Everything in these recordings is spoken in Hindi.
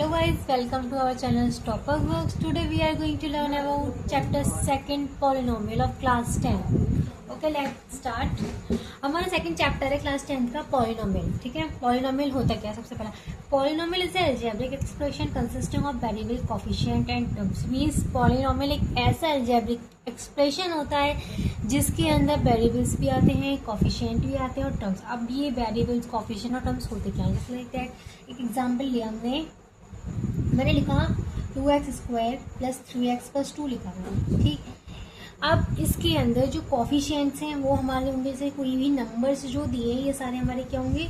Hello guys, welcome to our channel Stopper Works. Today we are going to learn about chapter 2 polynomial of class 10. Okay, let's start. हमारा सेकंड चैप्टर है क्लास 10 का पॉलिनोमियल. ठीक है, पॉलिनोमियल होता क्या? सबसे पहला polynomial is algebraic expression consisting of variable coefficient and terms. Means polynomial एक ऐसा अलजेब्रिक एक्सप्रेशन होता है जिसके अंदर वेरिएबल्स भी आते हैं, कोफिशिएंट भी आते हैं और टर्म्स. अब ये वेरिएबल्स, कोफिशिएंट और टर्म्स होते क्या है? जैसे लाइक दैट एक एग्जांपल लिया मैंने लिखा 2x² + 3x + 2 लिखा हुआ. ठीक, अब इसके अंदर जो कोफिशिएंट्स हैं वो हमारे होंगे, जैसे कोई भी नंबर्स जो दिए ये सारे हमारे क्या होंगे?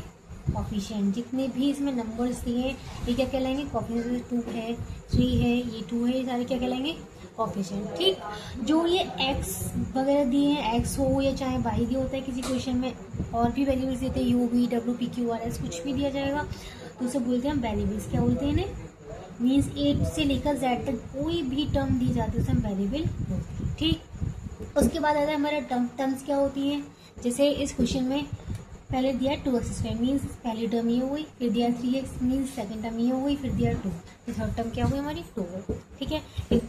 कोफिशिएंट. जितने भी इसमें नंबर्स दिए ये क्या कहलाएंगे? कोफिशिएंट. 2 है, 3 है, ये 2 है, ये सारे क्या कहलाएंगे? कोफिशिएंट. ठीक, जो ये x वगैरह दिए हैं, x हो या चाहे y दिया होता है किसी क्वेश्चन में, और भी वेरिएबल्स देते हैं u v w p q r s कुछ भी दिया जाएगा तो उसे बोलते हैं हम वेरिएबल्स. क्या बोलते हैं इन्हें? मीन्स ए से लेकर जेड तक कोई भी टर्म दी जाती है उसे हम वेरिएबल बोलते हैं. ठीक, उसके बाद आता है हमारा टर्म्स क्या होती हैं. जैसे इस क्वेश्चन में पहले दिया 2x², मीन्स पहली टर्म ये हो गई, फिर दिया 3x मीन्स सेकंड टर्म ये हो गई, फिर दिया 2, फिर थर्ड टर्म क्या हो गई हमारी? 2. ठीक है,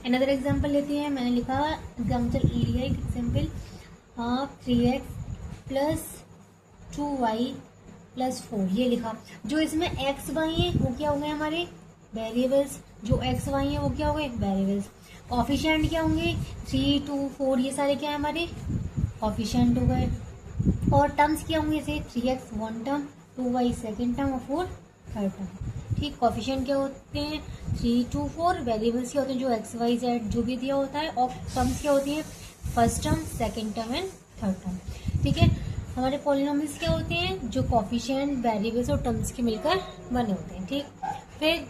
अनदर एग्जांपल लेते हैं. मैंने लिखा एग्जाम्पल लिया एक एग्जाम्पल 3x + 2y + 4 ये लिखा. जो इसमें x y है वो क्या हो गए हमारे? वेरिएबल्स. जो x y है वो क्या हो गए? वेरिएबल्स. कोफिशिएंट क्या होंगे? 3 2 4 ये सारे क्या है हमारे? कोफिशिएंट हो गए. और टर्म्स क्या होंगे? जैसे 3x 1 term, 2y second term और 4 थर्ड टर्म. ठीक, कोफिशिएंट क्या होते हैं? 3 2 4. वेरिएबल्स क्या होते हैं? जो x y z जो भी दिया होता है. और टर्म्स क्या होती हैं? First term, second term and third term. ठीक है, हमारे पॉलिनोमियल्स क्या होते हैं? जो कोफिशिएंट, वेरिएबल्स और टर्म्स के मिलकर बने होते हैं. ठीक, फिर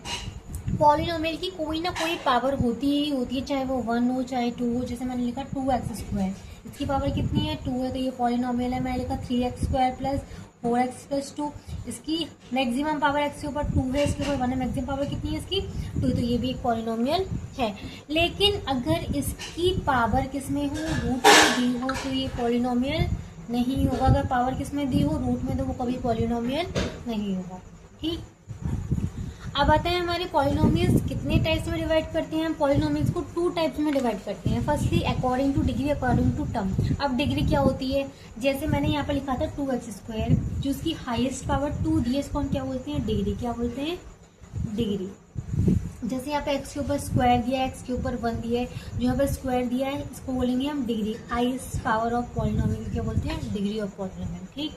पॉलिनोमियल की कोई ना कोई पावर होती ही होती है, चाहे वो 1 हो चाहे 2 हो. जैसे मैंने लिखा 2x², इसकी पावर कितनी है? 2 है तो ये पॉलिनोमियल है. मैंने लिखा 3x² + 4x + 2, इसकी मैक्सिमम पावर x के ऊपर 2 है, इसके ऊपर 1 है. मैक्सिमम पावर कितनी है इसकी? 2. तो ये भी एक पॉलिनोमियल है. लेकिन अगर इसकी पावर किस में हो? रूट में दी हो तो ये पॉलिनोमियल नहीं होगा. अगर पावर किस में दी हो? रूट में, तो वो कभी पॉलिनोमियल नहीं होगा. ठीक, अब आते हैं हमारे पॉलिनोमियल्स कितने टाइप्स में डिवाइड करते हैं. हम पॉलिनोमियल्स को 2 टाइप्स में डिवाइड करते हैं. Firstly according to degree, according to term. अब डिग्री क्या होती है? जैसे मैंने यहाँ पर लिखा था 2x², जो उसकी हाईएस्ट पावर 2 दी है, इसको हम क्या बोलते हैं? डिग्री. क्या बोलते हैं? डिग्री. जैसे यहाँ पे x के ऊपर स्क्वायर दिया है, x के ऊपर 1 दिया है, जो यहाँ पर स्क्वायर दिया है इसको बोलेंगे हम degree. Highest power of polynomial क्या बोलते हैं? Degree of polynomial. ठीक,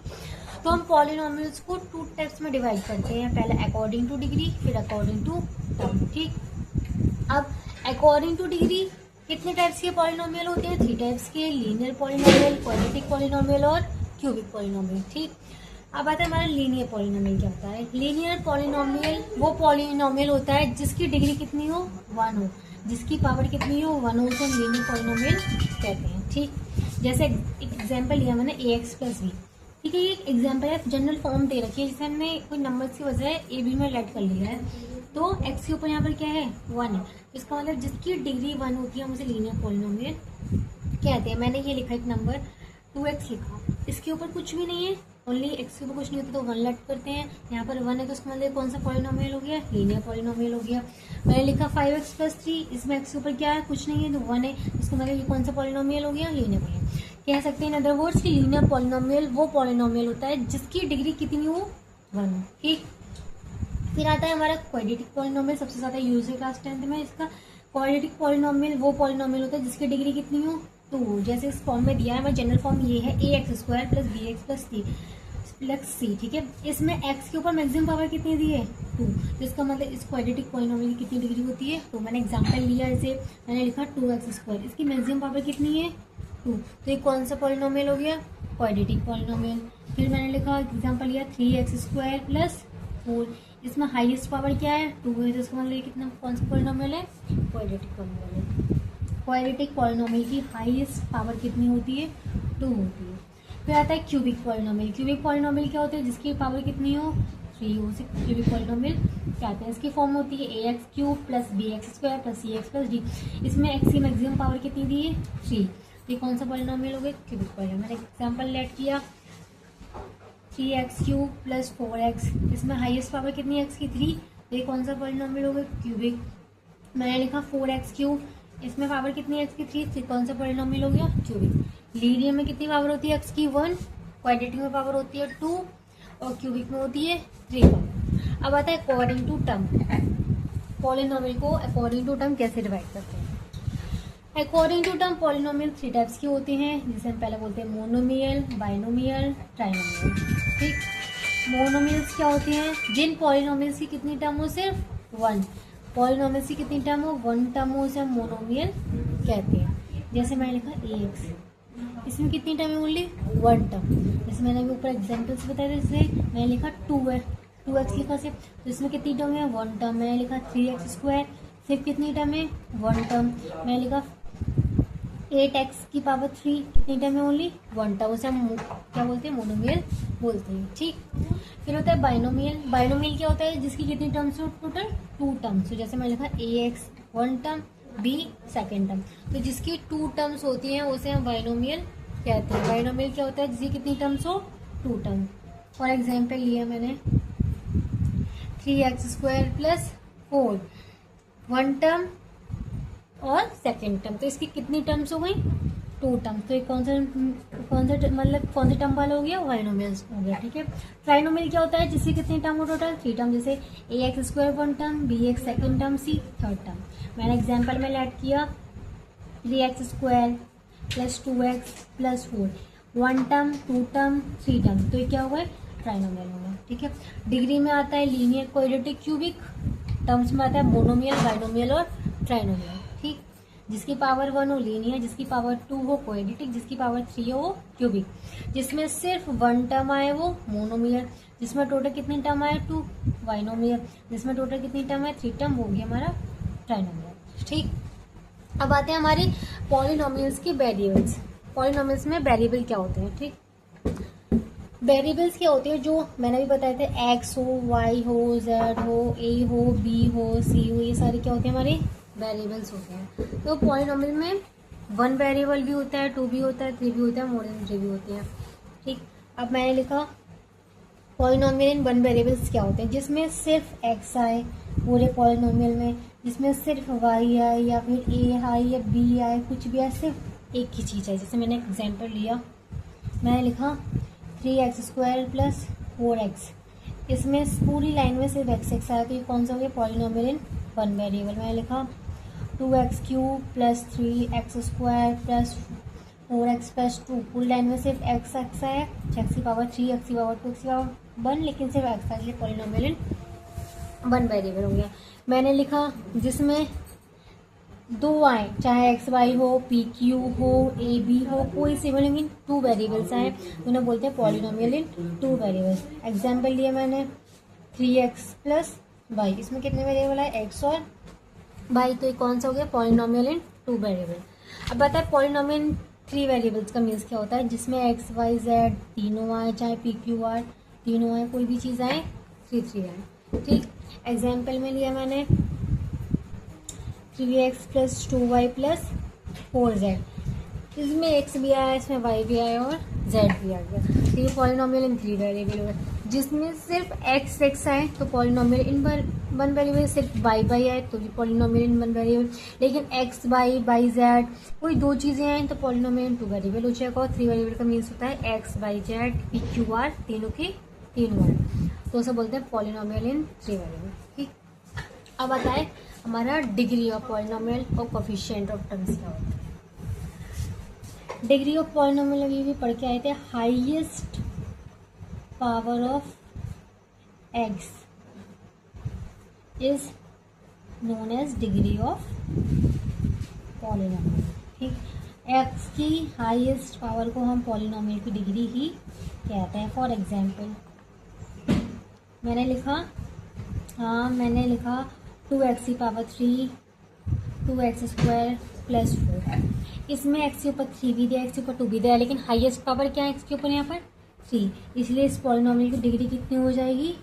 तो हम पॉलिनोमियल्स को 2 टाइप्स में डिवाइड करते हैं. पहले अकॉर्डिंग टू डिग्री, फिर अकॉर्डिंग टू टर्म. ठीक, अब अकॉर्डिंग टू डिग्री कितने टाइप्स के पॉलिनोमियल होते हैं? 3 टाइप्स के. लीनियर पॉलिनोमियल, क्वाड्रेटिक पॉलिनोमियल और क्यूबिक पॉलिनोमियल. ठीक, अब आता है हमारा लीनियर पॉलिनोमियल. क्या होता है? लीनियर पॉलिनोमियल वो पॉलिनोमियल होता है जिसकी डिग्री कितनी हो? 1 हो, जिसकी पावर कितनी हो? 1 हो, तो लीनियर पॉलिनोमियल कहते हैं. ठीक, जैसे एक एग्जाम्पल लिया मैंने ax + b. ठीक है, ये एक एग्जाम्पल है, जनरल फॉर्म दे रखी है जिसे हमने कोई नंबर की वजह ए बी में लेट कर लिया है. तो x के ऊपर यहाँ पर क्या है? 1 है. इसका मतलब जिसकी डिग्री 1 होती है हम उसे लीनियर पॉलिनोमियल कहते हैं. मैंने ये लिखा एक नंबर 2x लिखा, इसके ऊपर कुछ भी नहीं है, ओनली x के ऊपर कुछ नहीं होता तो 1 लेट करते हैं. यहाँ पर 1 है तो इसका मतलब कौन सा पॉलिनोमियल हो गया? लीनियर पॉलिनोमियल हो गया. मैंने लिखा 5x + 3, इसमें x के ऊपर क्या है? कुछ नहीं है तो 1 है, इसका मतलब ये कौन सा पॉलिनोमियल हो गया? Linear polynomial. कह सकते हैं इन अदर वर्ड्स कि लीनियर पॉलिनोमियल वो पॉलिनोमियल होता है जिसकी डिग्री कितनी हो? 1 हो. ठीक, फिर आता है हमारा क्वाड्रेटिक पॉलिनोमियल. सबसे ज्यादा यूज है क्लास 10th में इसका. क्वाड्रेटिक पॉलिनोमियल वो पॉलिनोमियल होता है जिसकी डिग्री कितनी हो? 2 हो. जैसे इस फॉर्म में दिया है, हमारा जनरल फॉर्म ये है ax² + bx + c + c. ठीक है, इसमें x के ऊपर मैक्सिमम पावर कितनी दी है? 2. तो इसका मतलब इस क्वाड्रेटिक पॉलिनोमियल की कितनी डिग्री होती है? तो मैंने एग्जांपल लिया, जैसे मैंने लिखा 2x², इसकी मैक्सिमम पावर कितनी है? 2. तो ये कौन सा पॉलिनोमियल हो गया? Quadratic polynomial. फिर मैंने लिखा एग्जांपल लिया 3x² + 4, इसमें हाईएस्ट पावर क्या है? 2 है, तो इसका मतलब ये कितना कौन सा पॉलिनोमियल है? Quadratic polynomial. क्वाड्रेटिक पॉलिनोमियल की हाईएस्ट पावर कितनी होती है? 2 होती है. फिर आता है क्यूबिक पॉलिनोमियल. क्यूबिक पॉलिनोमियल क्या होता है? जिसकी पावर कितनी हो? 3 हो, उसे क्यूबिक पॉलिनोमियल कहते हैं. इसकी फॉर्म होती है ax³ + bx² + cx + d. इसमें x की मैक्सिमम पावर कितनी दी है? 3. ये कौन सा पॉलिनोमियल हो गया? Cubic polynomial. मैंने एग्जांपल लेट किया 3x³ + 4x, इसमें हाईएस्ट पावर कितनी है x की? 3. ये कौन सा पॉलिनोमियल हो गया, क्यूबिक। मैंने लिखा 4x3, इसमें पावर कितनी है x की 3, कौन सा पॉलिनोमियल हो गया, क्यूबिक। लीनियर में कितनी पावर होती है x की 1, क्वाड्रेटिक में पावर होती है 2 और क्यूबिक में होती है 3 पावर। अब आता है अकॉर्डिंग टू टर्म, पॉलिनोमियल को अकॉर्डिंग टू टर्म कैसे डिवाइड करते हैं। According to term polynomial 3 types के होते हैं, जिसे हम पहले बोलते हैं मोनोमियल, बाइनोमियल, ट्राइनोमियल। ठीक, मोनोमियल्स क्या होते हैं, जिन पॉलिनोमियल्स की कितनी टर्म हो, सिर्फ 1। पॉलिनोमियल्स की कितनी टर्म हो, 1 टर्म हो, उसे हम मोनोमियल कहते हैं। जैसे मैंने लिखा ax, इसमें कितनी टर्म है, ओनली 1 टर्म। जैसे मैंने अभी ऊपर एग्जाम्पल्स बताया, जैसे मैंने लिखा 2x लिखा सिर्फ, तो इसमें कितनी टर्म है, 1 टर्म। मैंने लिखा 3x², सिर्फ कितनी टर्म है, 1 टर्म। मैंने लिखा 8x की पावर 3, कितनी टर्म है, ओनली 1 टर्म। उसे हम क्या बोलते हैं, मोनोमियल बोलते हैं। ठीक, फिर होता है बाइनोमियल। बाइनोमियल क्या होता है, जिसकी कितनी टर्म्स हो, टोटल 2 टर्म्स। तो जैसे मैंने लिखा ax 1 term, b second term, तो जिसकी 2 टर्म्स होती हैं उसे हम बाइनोमियल कहते हैं। बाइनोमियल क्या होता है, जिसकी कितनी टर्म्स हो, 2 टर्म। फॉर एग्जाम्पल लिया मैंने 3x² + 4, 1 टर्म और सेकेंड टर्म, तो इसकी कितनी टर्म्स हो गई, 2 टर्म। तो एक कौन सा मतलब कौन सा टर्म वाला हो गया, बाइनोमियल हो गया। ठीक है, ट्राइनोमियल क्या होता है, जिसकी कितनी टर्म हो, टोटल 3 टर्म। जैसे ax² 1 term, bx second term, c third term. मैंने एग्जाम्पल में ऐड किया 3x² + 2x + 4, 1 term, 2 term, 3 term, तो ये क्या हुआ है, ट्राइनोमियल हो गया। ठीक है, डिग्री में आता है लीनियर, क्वाड्रेटिक, क्यूबिक। टर्म्स में आता है मोनोमियल, बाइनोमियल और ट्राइनोमियल। ठीक, जिसकी पावर 1 हो लीनियर, जिसकी पावर 2 हो क्वाड्रेटिक, जिसकी पावर 3 हो वो क्यूबिक। जिसमें सिर्फ 1 टर्म आए वो मोनोमियल, जिसमें टोटल कितनी टर्म आए 2 बाइनोमियल, जिसमें टोटल कितनी टर्म है 3 टर्म, वो गया हमारा ट्राइनोमियल। ठीक, अब आते हैं हमारे पॉलिनोमियल्स के वेरिएबल्स। पॉलिनोमियल्स में वेरिएबल क्या होते हैं। ठीक, वेरिएबल्स क्या होते हैं, जो मैंने भी बताए थे, x हो, y हो, z हो, a हो, b हो, c हो, ये सारे क्या होते हैं, हमारे वेरिएबल्स होते हैं। तो पॉलिनोमियल में 1 वेरिएबल भी होता है, 2 भी होता है, 3 भी होता है, मोर देन 3 भी होते हैं। ठीक, अब मैंने लिखा पॉलिनोमियल इन 1 वेरिएबल्स क्या होते हैं, जिसमें सिर्फ x आए पूरे पॉलिनोमियल में, जिसमें सिर्फ y आए या फिर a आए या b आए, कुछ भी आए, सिर्फ एक ही चीज़ है। जैसे मैंने एग्जाम्पल लिया, मैंने लिखा 3x² + 4x, इसमें पूरी लाइन में सिर्फ x आया, तो ये कौन सा हो गया, पॉलिनोमियल इन 1 वेरिएबल। मैंने लिखा 2x³ + 3x² + 4x + 2, पूरी लाइन में सिर्फ x आया, x की पावर 3, x की पावर 2, x की पावर 1, लेकिन सिर्फ x आया, इसलिए पॉलिनोमियल इन 1 वेरिएबल हो गया। मैंने लिखा जिसमें 2 आए, चाहे एक्स वाई हो, पी क्यू हो, ए बी हो, कोई से लेकिन 2 वेरिएबल्स आए, उन्हें बोलते हैं पॉलिनोमियल इन 2 वेरिएबल्स। एग्जाम्पल लिया मैंने 3x + y, इसमें कितने वेरिएबल आए, x और y, तो ये कौन सा हो गया, पॉलिनोमियल इन 2 वेरिएबल। अब बताए पॉलिनोमियल इन 3 वेरिएबल्स का मीन्स क्या होता है, जिसमें x y z तीनों आए, चाहे पी क्यू आर तीनों आए, कोई भी चीज़ आए, 3 आए। ठीक, एग्जाम्पल में लिया मैंने 3x + 2y + 4z, इसमें x भी आया, इसमें y भी आया और z भी आ गया, तो ये पॉलिनोमियल इन 3 वेरिएबल हो गया। जिसमें सिर्फ x आए तो पॉलिनोमियल इन 1 वेरिएबल, सिर्फ y आए तो भी पॉलिनोमियल इन 1 वेरिएबल, लेकिन x y z कोई 2 चीज़ें आए तो पॉलिनोमियल इन 2 वेरिएबल हो जाएगा। और 3 वेरिएबल का मीन्स होता है x y z p q r तीनों की तीनों आए, तो उसे बोलते हैं पॉलिनोमियल इन 3 वेरिएबल। ठीक, अब आता है हमारा डिग्री ऑफ पॉलिनोमियल और कोफिशिएंट ऑफ टर्म्स क्या होता है। डिग्री ऑफ पॉलिनोमियल अभी भी पढ़ के आए थे, highest power of x is known as degree of polynomial. ठीक, x की हाईएस्ट पावर को हम पॉलिनोमियल की डिग्री ही कहते हैं। फॉर एग्जाम्पल मैंने लिखा 2x की पावर 3, 2x² + 4, इसमें x के ऊपर 3 भी दिया, x के ऊपर 2 भी दिया, लेकिन हाईएस्ट पावर क्या है x के ऊपर, यहाँ पर 3, इसलिए इस पॉलिनोमियल की डिग्री कितनी हो जाएगी,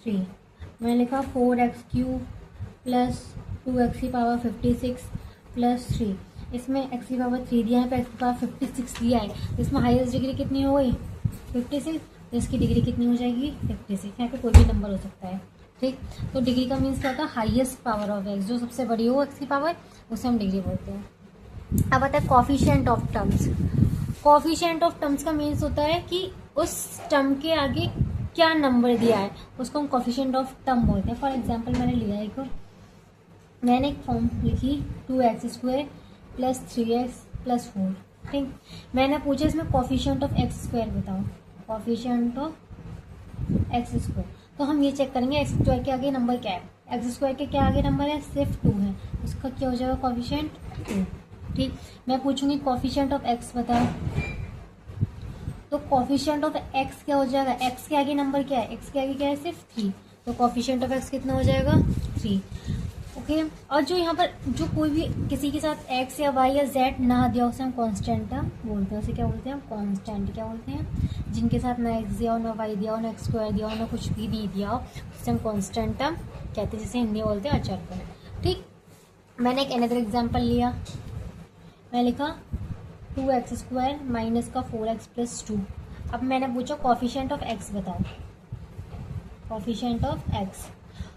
3। मैंने लिखा 4x³ + 2x की पावर 56 + 3, इसमें x की पावर 3 दिया है, x की पावर 56 दिया है, इसमें हाईएस्ट डिग्री कितनी हो गई, 56, तो इसकी डिग्री कितनी हो जाएगी, 56। यहाँ पे कोई भी नंबर हो सकता है। ठीक। तो डिग्री का मीन्स क्या होता है, हाईएस्ट पावर ऑफ एक्स, जो सबसे बड़ी हो एक्स की पावर, उसे हम डिग्री बोलते हैं। अब आता है coefficient of terms. Coefficient of terms का मीन्स होता है कि उस टर्म के आगे क्या नंबर दिया है, उसको हम कॉफिशिएंट ऑफ टर्म बोलते हैं। फॉर एग्जाम्पल मैंने एक फॉर्म लिखी 2x² + 3x + 4, ठीक। मैंने पूछा इसमें कॉफिशिएंट ऑफ x² बताओ, कॉफिशिएंट ऑफ x²। तो हम ये चेक करेंगे x² के आगे नंबर क्या है, x² के क्या आगे नंबर है, सिर्फ 2 है, उसका क्या हो जाएगा, कॉफिशिएंट 2, ठीक। मैं पूछूंगी कॉफिशिएंट ऑफ x बताओ, तो कॉफिशिएंट ऑफ x क्या हो जाएगा, x के आगे नंबर क्या है, x के आगे क्या है, सिर्फ 3, तो कॉफिशिएंट ऑफ x कितना हो जाएगा, 3। ओके। और जो यहाँ पर जो कोई भी किसी के साथ x या y या z ना दिया उसे हम कांस्टेंट बोलते हैं, उसे क्या बोलते हैं, हम कांस्टेंट क्या बोलते हैं, जिनके साथ ना x दिया हो, ना y दिया हो, ना x² दिया हो, ना कुछ भी नहीं दिया हो, उसे हम कांस्टेंट कहते हैं, जिसे हिंदी में बोलते हैं अचर को, ठीक। मैंने एक अनदर एग्जाम्पल लिया, मैं लिखा 2x² - 4x + 2। अब मैंने पूछा कॉफिशिएंट ऑफ x बताओ, कॉफिशिएंट ऑफ x,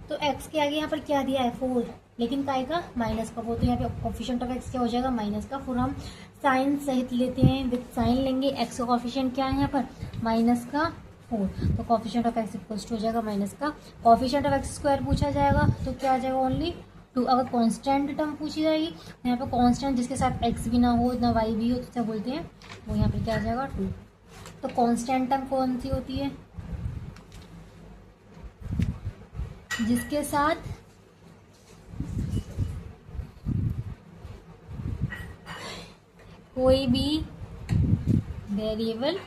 तो x के आगे यहाँ पर क्या दिया है, 4, लेकिन काय का, माइनस का 4, तो यहाँ पे कॉफिशिएंट ऑफ x क्या हो जाएगा, -4। हम साइन सहित लेते हैं, विद साइन लेंगे, x का कॉफिशिएंट क्या है यहाँ पर, -4, तो coefficient of x equals to हो जाएगा माइनस का, कॉफिशिएंट ऑफ x² पूछा जाएगा तो क्या आ जाएगा, ओनली 2। अगर कांस्टेंट टर्म पूछी जाएगी, यहाँ पे कांस्टेंट जिसके साथ x भी ना हो ना y भी हो, तो क्या बोलते हैं, वो यहाँ पे क्या आ जाएगा, 2। तो कांस्टेंट टर्म कौन सी होती है, जिसके साथ कोई भी वेरिएबल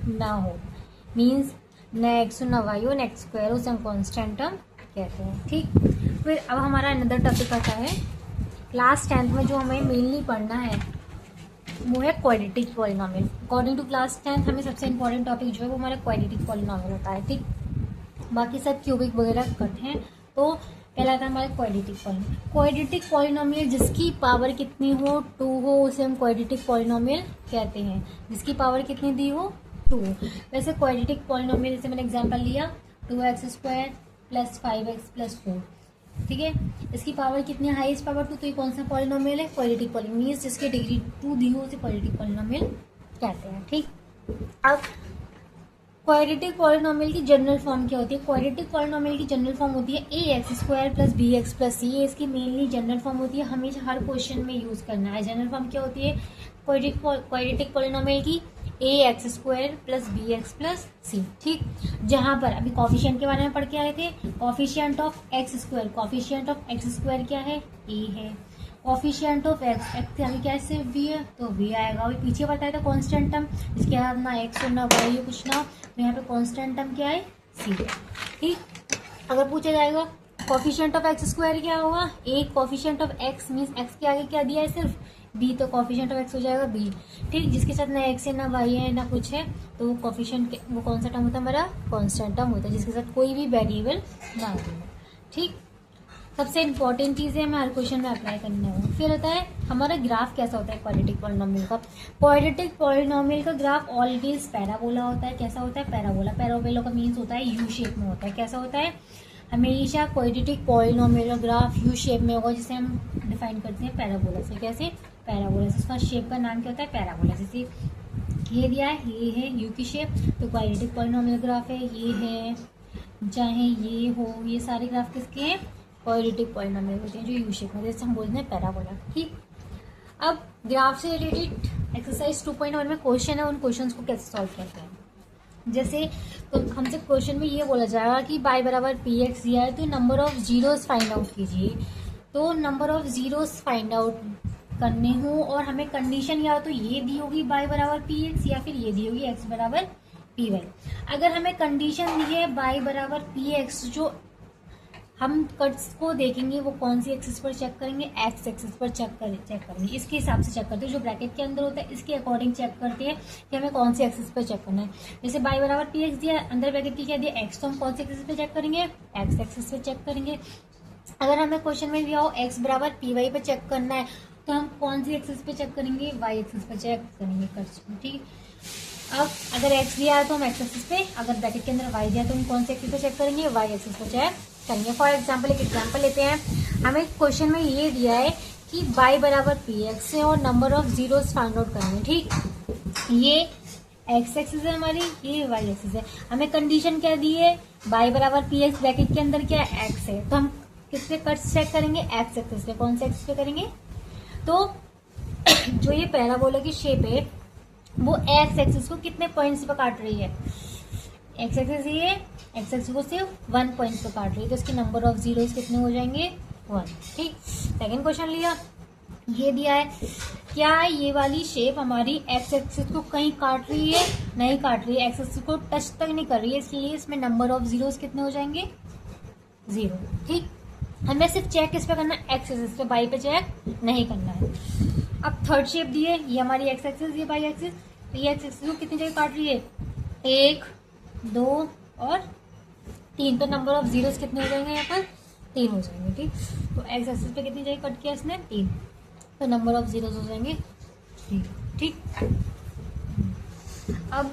ना हो, मीन्स न x हो, न y हो, न x² हो, उसे हम कांस्टेंट टर्म कहते हैं, ठीक। फिर अब हमारा अनदर टॉपिक आता है क्लास 10th में, जो हमें मेनली पढ़ना है वो है quadratic polynomial. According to class 10th हमें सबसे इंपॉर्टेंट टॉपिक जो है वो हमारा क्वाड्रेटिक पॉलिनोमियल होता है, ठीक। बाकी सब क्यूबिक वगैरह करते हैं, तो पहला था हमारा क्वाड्रेटिक पॉलिनोमियल। क्वाड्रेटिक पॉलिनोमियल जिसकी पावर कितनी हो, 2 हो, उसे हम क्वाड्रेटिक पॉलिनोमियल कहते हैं, जिसकी पावर कितनी दी हो, 2। वैसे क्वाड्रेटिक पॉलिनोमियल जैसे मैंने एग्जांपल लिया 2x² + 5x + 4, ठीक है, इसकी पावर कितनी है, हाईएस्ट पावर 2, तो ये कौन सा पॉलिनोमियल है, क्वाड्रेटिक पॉलिनोमियल, मींस जिसकी डिग्री 2 दी हो उसे क्वाड्रेटिक पॉलिनोमियल कहते हैं, ठीक। अब क्वाड्रेटिक पॉलिनोमियल की जनरल फॉर्म क्या होती है, क्वाड्रेटिक पॉलिनोमियल की जनरल फॉर्म होती है ax² + bx + c, ये इसकी मेनली जनरल फॉर्म होती है, हमें हर क्वेश्चन में यूज करना है। जनरल फॉर्म क्या होती है क्वाड्रेटिक पॉलिनोमियल की, ax² + bx + c, ठीक। जहां पर अभी कॉफिशिएंट के बारे में पढ़ के आए थे, coefficient of x², coefficient of x² क्या है, a है, कॉफिशिएंट ऑफ x के आगे क्या है, सिर्फ v है, तो v आएगा। अभी पीछे बताया था कांस्टेंट टर्म, जिसके साथ ना x हो ना y हो, कुछ ना हो, तो यहाँ पे कांस्टेंट टर्म क्या है, c, ठीक। अगर पूछा जाएगा कॉफिशिएंट ऑफ x² क्या होगा, a coefficient of x means x के आगे क्या दिया है, सिर्फ b, तो कॉफिशिएंट ऑफ x हो जाएगा b, ठीक। जिसके साथ ना x है ना y है ना कुछ है, तो वो कॉफिशिएंट वो कौन सा टर्म होता है, हमारा कांस्टेंट टर्म होता है, जिसके साथ कोई भी वेरिएबल ना हो, ठीक। सबसे इंपॉर्टेंट चीज़ है हमें हर क्वेश्चन में अप्लाई करना है। फिर होता है हमारा ग्राफ कैसा होता है क्वाड्रेटिक पॉलिनोमियल का, क्वाड्रेटिक पॉलिनोमियल का ग्राफ ऑलवेज पैराबोला होता है। कैसा होता है, पैराबोला। पैराबोला का मीन्स होता है यू शेप में होता है। कैसा होता है, हमेशा क्वाड्रेटिक पॉलिनोमियल का ग्राफ यू शेप में होगा, जिसे हम डिफाइन करते हैं पैराबोला से। कैसे, पैराबोला से। उसका शेप का नाम क्या होता है, पैराबोला। जैसे ये दिया है, ये है यू की शेप, तो क्वाड्रेटिक पॉलिनोमियल ग्राफ है, ये है, चाहे ये हो, ये सारे ग्राफ किसके हैं, क्वाड्रेटिक पॉलिनोमियल होते हैं जो यू शेप में, जैसे हम बोलते हैं पैराबोला, ठीक। अब ग्राफ से रिलेटेड एक्सरसाइज 2.1 में क्वेश्चन है, उन क्वेश्चंस को कैसे सॉल्व करते हैं। जैसे तो हमसे क्वेश्चन में ये बोला जाएगा कि y = px दिया है, तो number of zeros find out कीजिए। तो number of zeros find out करने हो और हमें कंडीशन या तो ये दी होगी y = px या फिर ये दी होगी x = py। अगर हमें कंडीशन दी है y = px, जो हम कट्स को देखेंगे वो कौन सी एक्सिस पर चेक करेंगे, एक्स एक्सिस पर चेक करेंगे। इसके हिसाब से चेक करते हैं, जो ब्रैकेट के अंदर होता है इसके अकॉर्डिंग चेक करते हैं कि हमें कौन सी एक्सिस पर चेक करना है। जैसे y = px दिया, अंदर ब्रैकेट की क्या दिया, x, तो हम कौन सी एक्सिस पे चेक करेंगे, एक्स एक्सिस पे चेक करेंगे। अगर हमें क्वेश्चन में दिया हो x = py पे चेक करना है, तो हम कौन सी एक्सिस पे चेक करेंगे, y एक्सिस पे चेक करेंगे, ठीक। अब अगर एक्स दिया है तो हम एक्स एक्सिस पे, अगर ब्रैकेट के अंदर वाई दिया तो हम कौन से एक्सिस पे चेक करेंगे, वाई एक्सिस पे चेक करेंगे। फॉर एग्जाम्पल एक एग्जाम्पल लेते हैं। हमें क्वेश्चन में ये दिया है कि y बराबर पी एक्स है और number of zeros find out करने। ठीक, ये एक्स एक्सिस है हमारी, ये वाई एक्सिस है। हमें कंडीशन क्या दी है, y बराबर पी एक्स, ब्रैकेट के अंदर क्या है एक्स है, तो हम किस पे कट चेक करेंगे, एक्स एक्सिस पे। कौन से एक्सिस पे करेंगे, तो जो ये पैराबोला की शेप है वो एक्स एक्सिस को कितने पॉइंट्स पे काट रही है, एक्स एक्सिस ये एक्स एक्सिस को सिर्फ 1 पॉइंट पे काट रही है, तो इसके नंबर ऑफ जीरोस कितने हो जाएंगे, 1। ठीक, सेकंड क्वेश्चन लिया, ये दिया है क्या ये वाली शेप हमारी एक्स एक्सिस को कहीं काट रही है, नहीं काट रही है, एक्स एक्सिस को टच तक नहीं कर रही है, इसलिए इसमें नंबर ऑफ जीरोस कितने हो जाएंगे, 0। ठीक, हमें सिर्फ चेक किस पे करना है, एक्स एक्सिस पे, वाई पे चेक नहीं करना है। अब थर्ड शेप दी है, ये हमारी एक्स एक्सिस, ये वाई एक्सिस, तो ये एक्स एक्सिस को कितनी जगह काट रही है, 1, 2 और 3, तो नंबर ऑफ जीरोस कितने हो जाएंगे यहाँ पर, 3 हो जाएंगे। ठीक, तो एक्स एक्सिस पे कितनी जगह कट किया इसने, 3, तो नंबर ऑफ जीरोस हो जाएंगे 3। ठीक, अब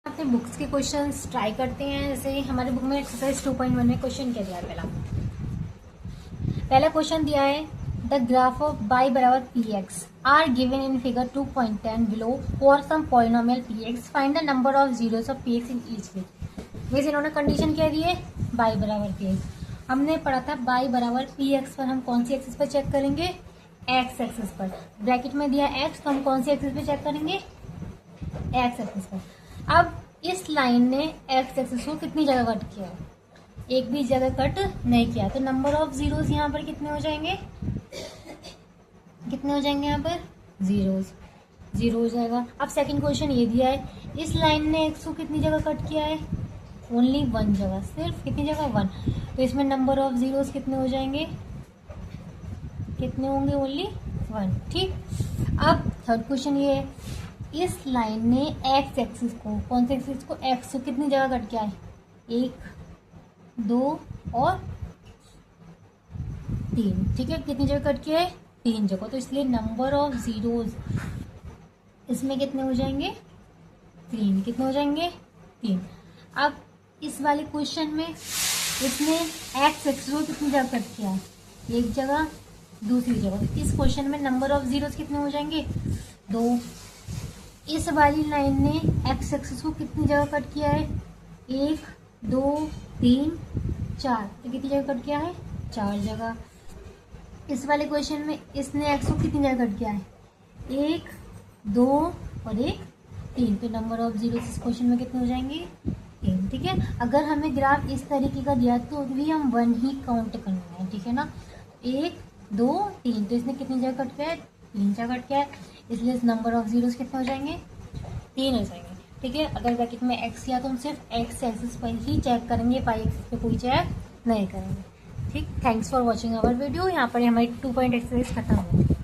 अपने बुक्स के क्वेश्चंस ट्राई करते हैं। जैसे हमारे बुक में एक्सरसाइज 2.1 में क्वेश्चन क्या दिया है, पहला क्वेश्चन दिया है द ग्राफ ऑफ y बराबर p x are given in figure 2.10 below for some polynomial p x, find the number of zeros of p x in each figure. वैसे इन्होंने कंडीशन क्या दी है, y बराबर पी एक्स। हमने पढ़ा था y बराबर पी एक्स पर हम कौन सी एक्सिस पर चेक करेंगे, एक्स एक्सिस पर। ब्रैकेट में दिया x, तो हम कौन सी एक्सिस पे चेक करेंगे, एक्स एक्सिस पर। अब इस लाइन ने एक्स एक्सिस को कितनी जगह कट किया है, एक भी जगह कट नहीं किया, तो नंबर ऑफ जीरोस यहाँ पर कितने हो जाएंगे, कितने हो जाएंगे यहाँ पर, जीरोस, 0 हो जाएगा। अब सेकंड क्वेश्चन ये दिया है इस लाइन ने एक्स को कितनी जगह कट किया है, ओनली 1 जगह, सिर्फ कितनी जगह, 1, तो इसमें नंबर ऑफ जीरोस कितने हो जाएंगे, कितने होंगे, ओनली 1। ठीक, अब थर्ड क्वेश्चन ये है इस लाइन ने एक्स एक्सिस को, कौन से एक्सिस को, एक्स को कितनी जगह कट किया है, 1, 2 और 3। ठीक है, कितनी जगह कट किया है, 3 जगह, तो इसलिए नंबर ऑफ जीरोस इसमें कितने हो जाएंगे, 3। कितने हो जाएंगे, 3। अब इस वाले क्वेश्चन में इसने एक्स एक्सिस को कितनी जगह कट किया है, एक जगह, दूसरी जगह, तो इस क्वेश्चन में नंबर ऑफ जीरोस कितने हो जाएंगे, 2। इस वाली लाइन ने एक्स एक्सिस को कितनी जगह कट किया है, 1, 2, 3, 4, तो कितनी जगह कट किया है, 4 जगह। इस वाले क्वेश्चन में इसने एक्स को कितनी जगह कट किया है, 1, 2 और 1, 3, तो नंबर ऑफ जीरोस इस क्वेश्चन में कितने हो जाएंगे, 3। ठीक है, अगर हमें ग्राफ इस तरीके का दिया तो भी हम 1 ही काउंट करना है। ठीक है ना, 1, 2, 3, तो इसने कितनी जगह कट किया है, 3 जगह कट किया है, इसलिए इस नंबर ऑफ जीरोस कितने हो जाएंगे, 3 हो जाएंगे। ठीक है, अगर ब्रैकेट में एक्स किया तो हम सिर्फ एक्स एक्सिस पर ही चेक करेंगे, वाई एक्सिस पे कोई चेक नहीं करेंगे। ठीक, thanks for watching our video. यहाँ पर हमारी 2 पॉइंट एक्सरसाइज खत्म हो गई।